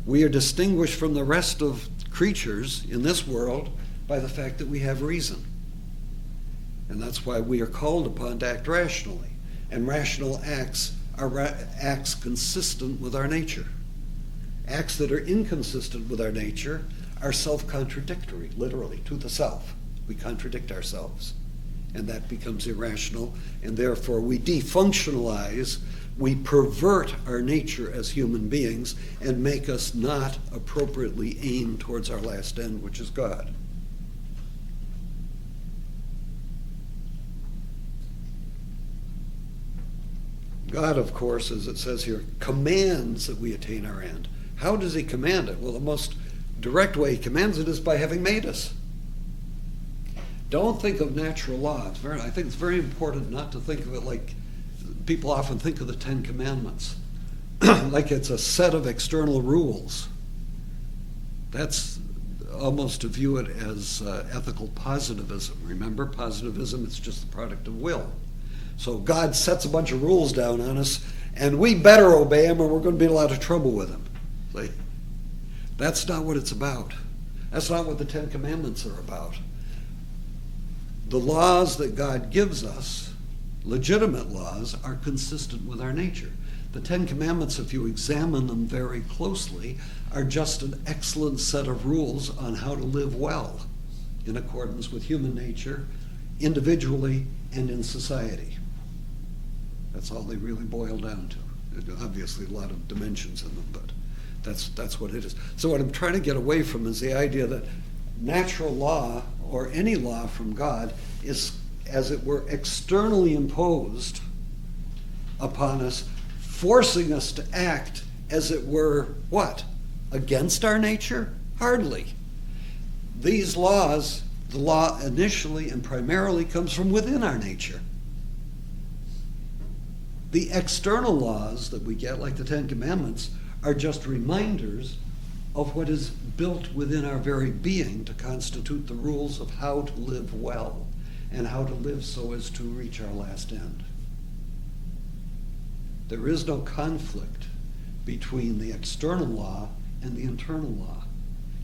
We are distinguished from the rest of creatures in this world by the fact that we have reason. And that's why we are called upon to act rationally. And rational acts are acts consistent with our nature. Acts that are inconsistent with our nature are self-contradictory, literally, to the self. We contradict ourselves. And that becomes irrational, and therefore we defunctionalize, we pervert our nature as human beings and make us not appropriately aim towards our last end, which is God. God, of course, as it says here, commands that we attain our end. How does he command it? Well, the most direct way he commands it is by having made us. Don't think of natural law. I think it's very important not to think of it like people often think of the Ten Commandments, like it's a set of external rules. That's almost to view it as ethical positivism. Remember, positivism, it's just the product of will. So God sets a bunch of rules down on us, and we better obey them or we're going to be in a lot of trouble with them. See? That's not what it's about. That's not what the Ten Commandments are about. The laws that God gives us, legitimate laws, are consistent with our nature. The Ten Commandments, if you examine them very closely, are just an excellent set of rules on how to live well in accordance with human nature, individually and in society. That's all they really boil down to. There's obviously a lot of dimensions in them, but that's what it is. So what I'm trying to get away from is the idea that natural law or any law from God is as it were, externally imposed upon us, forcing us to act, as it were, what? Against our nature? Hardly. These laws, the law initially and primarily comes from within our nature. The external laws that we get, like the Ten Commandments, are just reminders of what is built within our very being to constitute the rules of how to live well and how to live so as to reach our last end. There is no conflict between the external law and the internal law.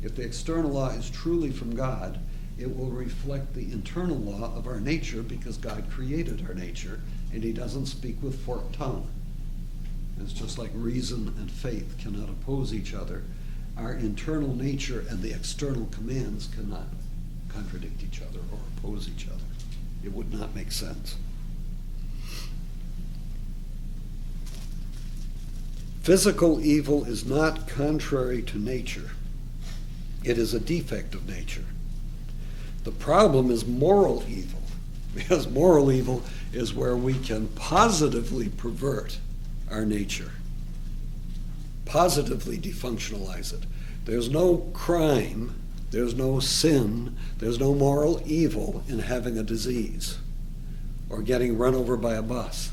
If the external law is truly from God, it will reflect the internal law of our nature, because God created our nature and he doesn't speak with forked tongue. It's just like reason and faith cannot oppose each other. Our internal nature and the external commands cannot contradict each other or oppose each other. It would not make sense. Physical evil is not contrary to nature. It is a defect of nature. The problem is moral evil, because moral evil is where we can positively pervert our nature, positively defunctionalize it. There's no crime, there's no sin, there's no moral evil in having a disease or getting run over by a bus.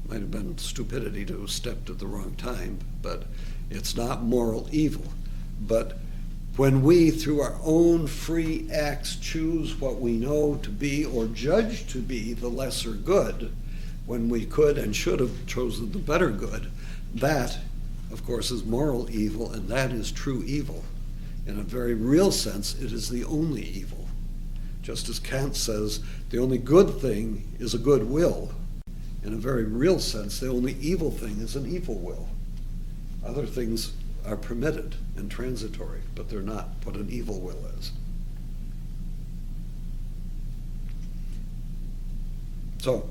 Might have been stupidity to have stepped at the wrong time, but it's not moral evil. But when we, through our own free acts, choose what we know to be or judge to be the lesser good, when we could and should have chosen the better good, that, of course, is moral evil, and that is true evil. In a very real sense, it is the only evil. Just as Kant says, the only good thing is a good will. In a very real sense, the only evil thing is an evil will. Other things are permitted and transitory, but they're not what an evil will is. So,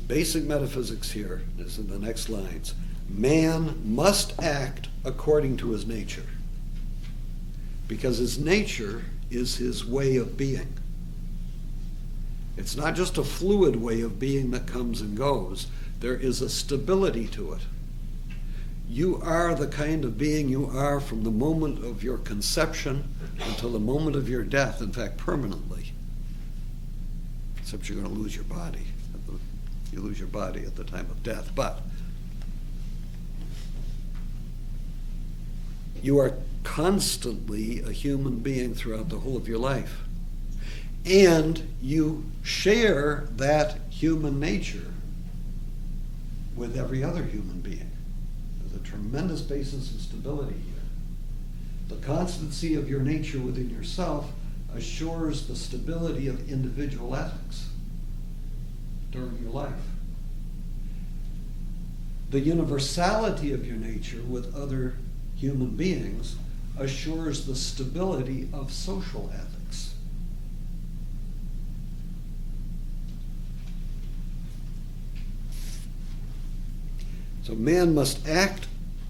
basic metaphysics here is in the next lines. Man must act according to his nature, because his nature is his way of being. It's not just a fluid way of being that comes and goes. There is a stability to it. You are the kind of being you are from the moment of your conception until the moment of your death, in fact, permanently. Except you're going to lose your body. You lose your body at the time of death. But you are constantly a human being throughout the whole of your life. And you share that human nature with every other human being. There's a tremendous basis of stability here. The constancy of your nature within yourself assures the stability of individual ethics during your life. The universality of your nature with other human beings assures the stability of social ethics. So man must act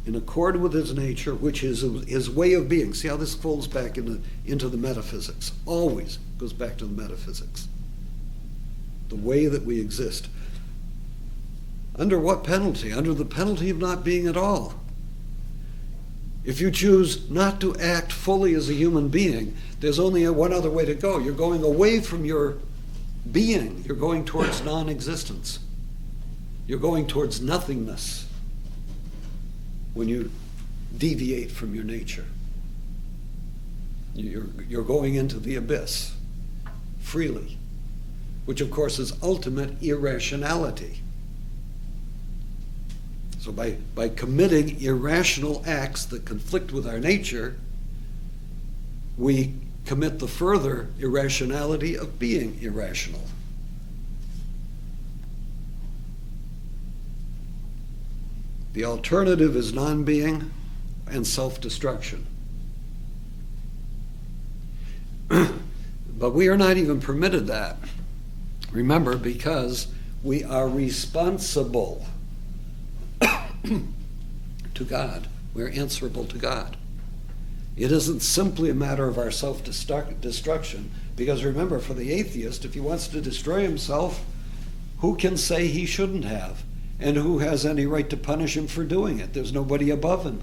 in accord with his nature, which is his way of being. See how this folds back into the metaphysics. Always goes back to the metaphysics. The way that we exist. Under what penalty? Under the penalty of not being at all. If you choose not to act fully as a human being, there's only one other way to go. You're going away from your being. You're going towards non-existence. You're going towards nothingness when you deviate from your nature. You're going into the abyss freely, which of course is ultimate irrationality. So by committing irrational acts that conflict with our nature, we commit the further irrationality of being irrational. The alternative is non-being and self-destruction. But we are not even permitted that. Remember, because we are responsible to God. We're answerable to God. It isn't simply a matter of our self-destruction, because remember, for the atheist, if he wants to destroy himself, who can say he shouldn't have? And who has any right to punish him for doing it? There's nobody above him.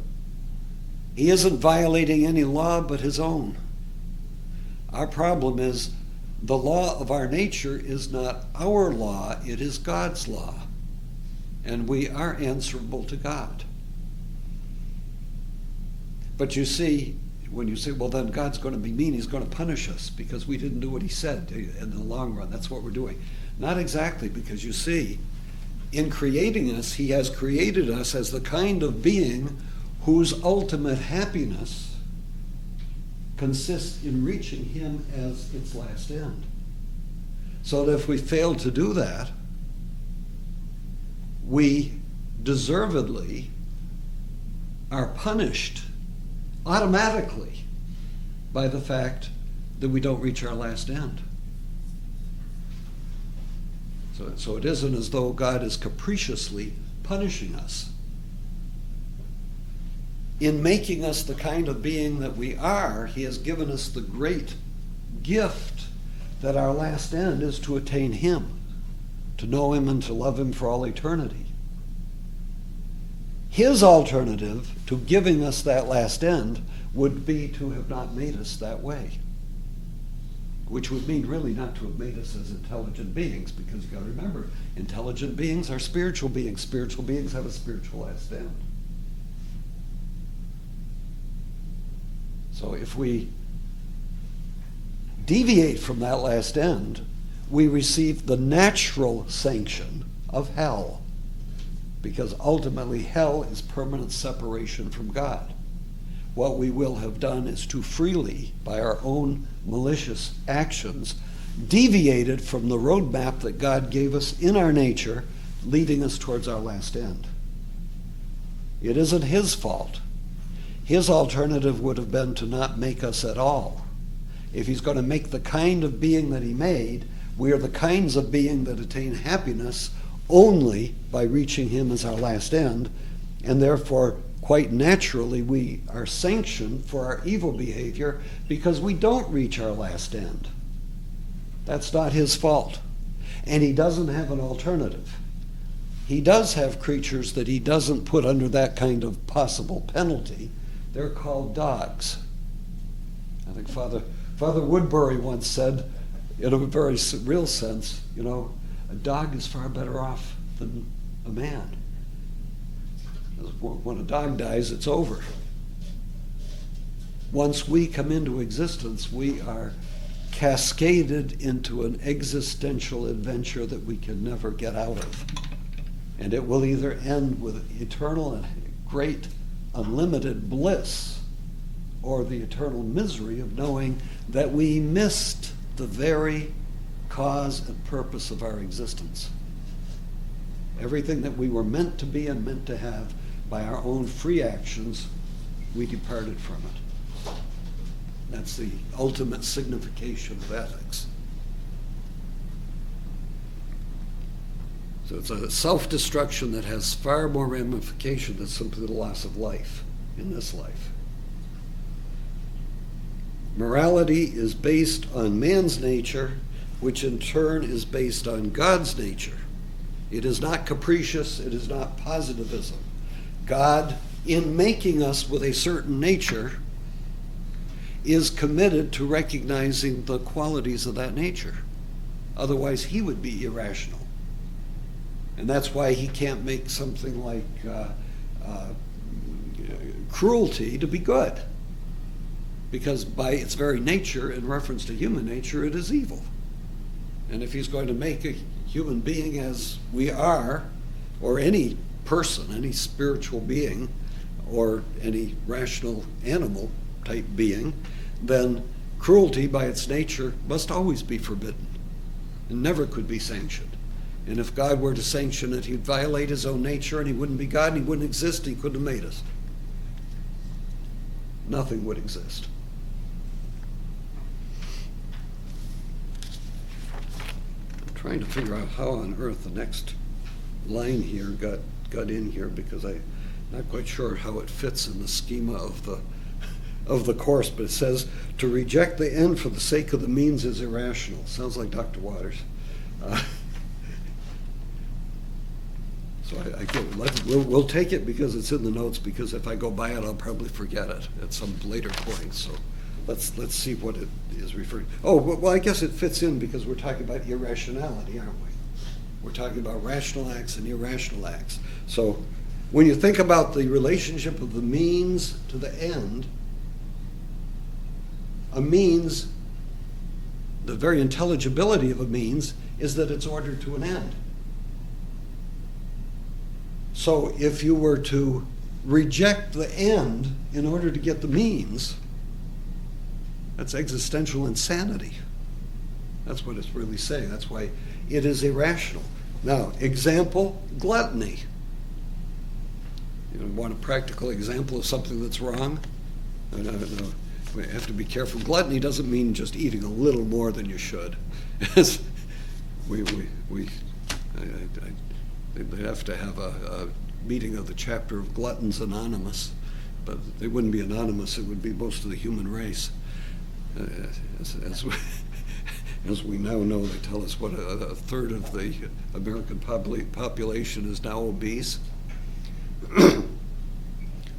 He isn't violating any law but his own. Our problem is the law of our nature is not our law, it is God's law. And we are answerable to God. But you see, when you say, well, then God's going to be mean, he's going to punish us because we didn't do what he said in the long run. That's what we're doing. Not exactly, because you see, in creating us, he has created us as the kind of being whose ultimate happiness consists in reaching him as its last end. So that if we fail to do that, we deservedly are punished automatically by the fact that we don't reach our last end. So it isn't as though God is capriciously punishing us. In making us the kind of being that we are, he has given us the great gift that our last end is to attain him, to know him and to love him for all eternity. His alternative to giving us that last end would be to have not made us that way, which would mean really not to have made us as intelligent beings, because you've got to remember, intelligent beings are spiritual beings. Spiritual beings have a spiritual last end. So if we deviate from that last end, we receive the natural sanction of hell, because ultimately hell is permanent separation from God. What we will have done is to freely, by our own malicious actions, deviated from the roadmap that God gave us in our nature, leading us towards our last end. It isn't his fault. His alternative would have been to not make us at all. If he's going to make the kind of being that he made, we are the kinds of being that attain happiness only by reaching him as our last end, and therefore, quite naturally, we are sanctioned for our evil behavior because we don't reach our last end. That's not his fault. And he doesn't have an alternative. He does have creatures that he doesn't put under that kind of possible penalty. They're called dogs. I think Father Woodbury once said, in a very real sense, a dog is far better off than a man. When a dog dies, it's over. Once we come into existence, we are cascaded into an existential adventure that we can never get out of. And it will either end with eternal and great unlimited bliss, or the eternal misery of knowing that we missed the very cause and purpose of our existence. Everything that we were meant to be and meant to have, by our own free actions, we departed from it. That's the ultimate signification of ethics. So it's a self-destruction that has far more ramification than simply the loss of life in this life. Morality is based on man's nature, which in turn is based on God's nature. It is not capricious, it is not positivism. God, in making us with a certain nature, is committed to recognizing the qualities of that nature. Otherwise, he would be irrational. And that's why he can't make something like cruelty to be good. Because by its very nature, in reference to human nature, it is evil. And if he's going to make a human being as we are, or any person, any spiritual being, or any rational animal type being, then cruelty by its nature must always be forbidden and never could be sanctioned. And if God were to sanction it, he'd violate his own nature, and he wouldn't be God, and he wouldn't exist, and he couldn't have made us. Nothing would exist. I'm trying to figure out how on earth the next line here got in here, because I'm not quite sure how it fits in the schema of the of the course, but it says to reject the end for the sake of the means is irrational. Sounds like Dr. Waters. So we'll take it because it's in the notes, because if I go by it, I'll probably forget it at some later point. So let's see what it is referring. Oh, well, I guess it fits in because we're talking about irrationality, aren't we? We're talking about rational acts and irrational acts. So when you think about the relationship of the means to the end, a means, the very intelligibility of a means is that it's ordered to an end. So if you were to reject the end in order to get the means, that's existential insanity. That's what it's really saying. That's why it is irrational. Now, example, gluttony. You want a practical example of something that's wrong? No. We have to be careful. Gluttony doesn't mean just eating a little more than you should. They'd have to have a meeting of the chapter of Gluttons Anonymous, but they wouldn't be anonymous. It would be most of the human race. As we now know, they tell us what a third of the American population is now obese.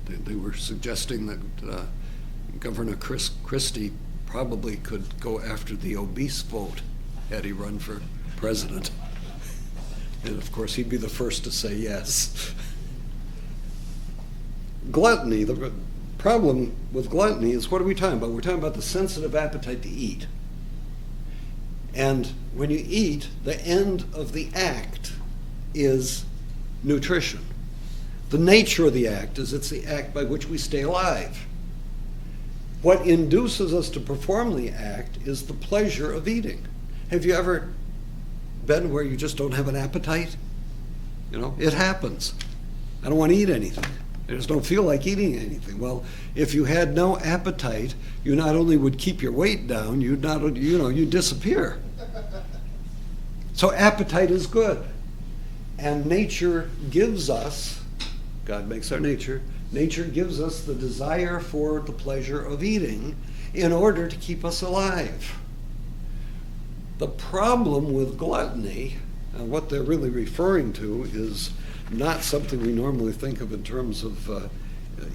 They were suggesting that Governor Christie probably could go after the obese vote had he run for president. And of course, he'd be the first to say yes. Gluttony, the problem with gluttony is, what are we talking about? We're talking about the sensitive appetite to eat. And when you eat, the end of the act is nutrition. The nature of the act is it's the act by which we stay alive. What induces us to perform the act is the pleasure of eating. Have you ever been where you just don't have an appetite? You know, it happens. I don't want to eat anything. I just don't feel like eating anything. Well, if you had no appetite, you not only would keep your weight down, you'd disappear. So appetite is good. And nature gives us, God makes our nature gives us the desire for the pleasure of eating in order to keep us alive. The problem with gluttony, and what they're really referring to, is not something we normally think of in terms of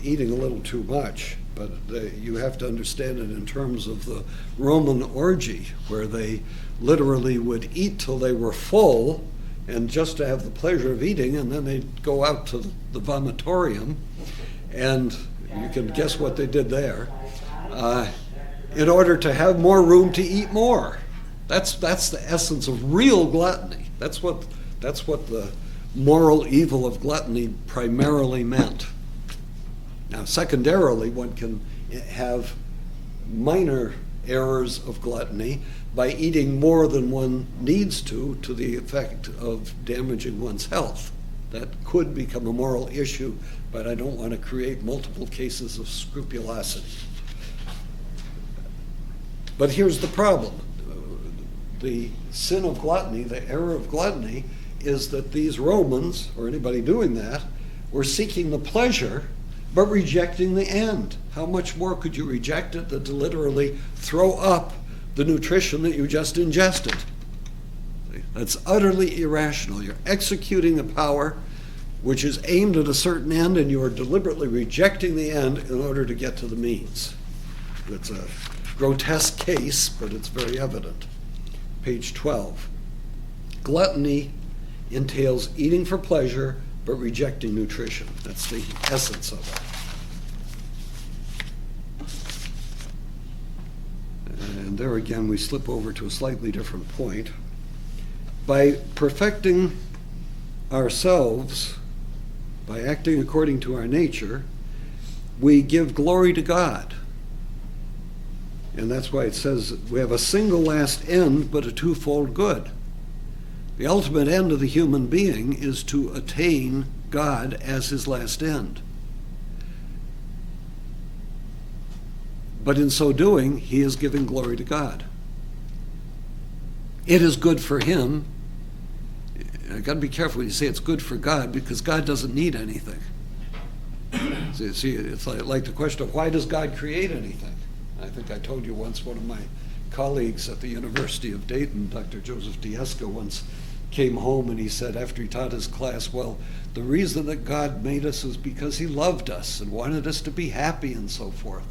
eating a little too much, but you have to understand it in terms of the Roman orgy, where they literally would eat till they were full, and just to have the pleasure of eating, and then they'd go out to the vomitorium, and you can guess what they did there, in order to have more room to eat more. That's the essence of real gluttony. That's what the moral evil of gluttony primarily meant. Now, secondarily, one can have minor errors of gluttony by eating more than one needs to the effect of damaging one's health. That could become a moral issue, but I don't want to create multiple cases of scrupulosity. But here's the problem. The sin of gluttony, the error of gluttony, is that these Romans, or anybody doing that, were seeking the pleasure, but rejecting the end. How much more could you reject it than to literally throw up the nutrition that you just ingested? That's utterly irrational. You're executing a power which is aimed at a certain end, and you are deliberately rejecting the end in order to get to the means. It's a grotesque case, but it's very evident. Page 12. Gluttony entails eating for pleasure, but rejecting nutrition. That's the essence of it. And there again, we slip over to a slightly different point. By perfecting ourselves, by acting according to our nature, we give glory to God. And that's why it says we have a single last end, but a twofold good. The ultimate end of the human being is to attain God as his last end. But in so doing, he is giving glory to God. It is good for him. I've got to be careful when you say it's good for God, because God doesn't need anything. See, it's like the question of why does God create anything? I think I told you once, one of my colleagues at the University of Dayton, Dr. Joseph Dieska, once came home and he said after he taught his class, well, the reason that God made us is because he loved us and wanted us to be happy and so forth.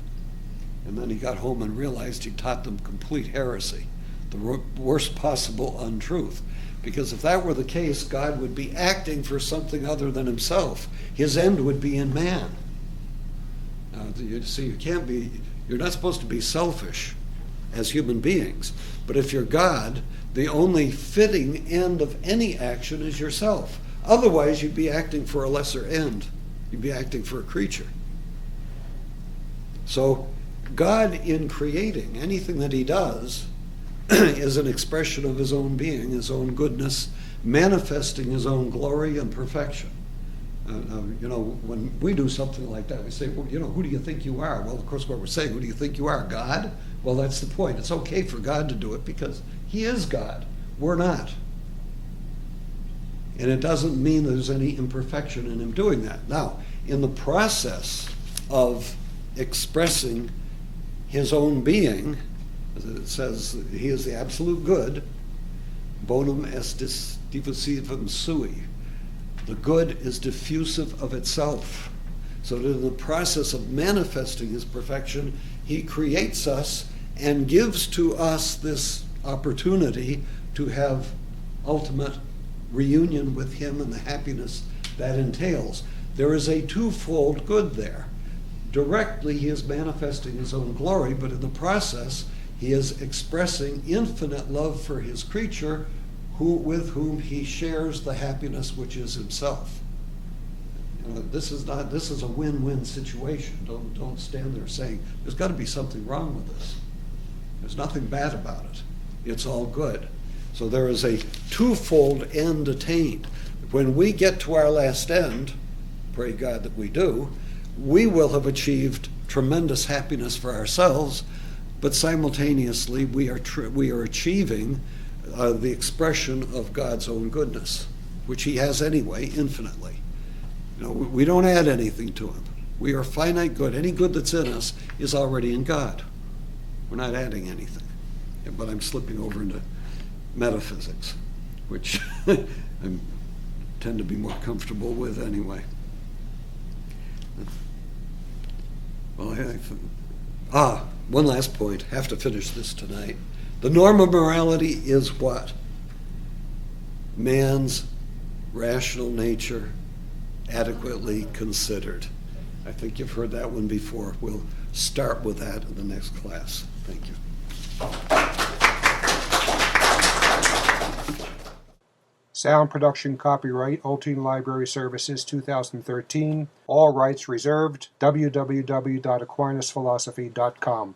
And then he got home and realized he taught them complete heresy, the worst possible untruth. Because if that were the case, God would be acting for something other than himself. His end would be in man. You see, you're not supposed to be selfish as human beings. But if you're God, the only fitting end of any action is yourself. Otherwise, you'd be acting for a lesser end. You'd be acting for a creature. So, God, in creating anything that he does, is an expression of his own being, his own goodness, manifesting his own glory and perfection. When we do something like that, we say, well, who do you think you are? Well, of course, what we're saying, who do you think you are? God? Well, that's the point. It's okay for God to do it because he is God. We're not. And it doesn't mean there's any imperfection in him doing that. Now, in the process of expressing his own being, as it says, he is the absolute good, BonE11 diffusivum sui. The good is diffusive of itself. So that in the process of manifesting his perfection, he creates us and gives to us this opportunity to have ultimate reunion with him and the happiness that entails. There is a twofold good there. Directly, he is manifesting his own glory, but in the process, he is expressing infinite love for his creature, with whom he shares the happiness which is himself. This is a win-win situation. Don't stand there saying, there's got to be something wrong with this. There's nothing bad about it. It's all good. So there is a twofold end attained. When we get to our last end, pray God that we do, we will have achieved tremendous happiness for ourselves, but simultaneously we are achieving the expression of God's own goodness, which he has anyway, infinitely. We don't add anything to him. We are finite good. Any good that's in us is already in God. We're not adding anything. But I'm slipping over into metaphysics, which I tend to be more comfortable with anyway. Well, one last point. Have to finish this tonight. The norm of morality is what? Man's rational nature adequately considered. I think you've heard that one before. We'll start with that in the next class. Thank you. Sound production copyright Olteen Library Services 2013. All rights reserved. www.aquinasphilosophy.com.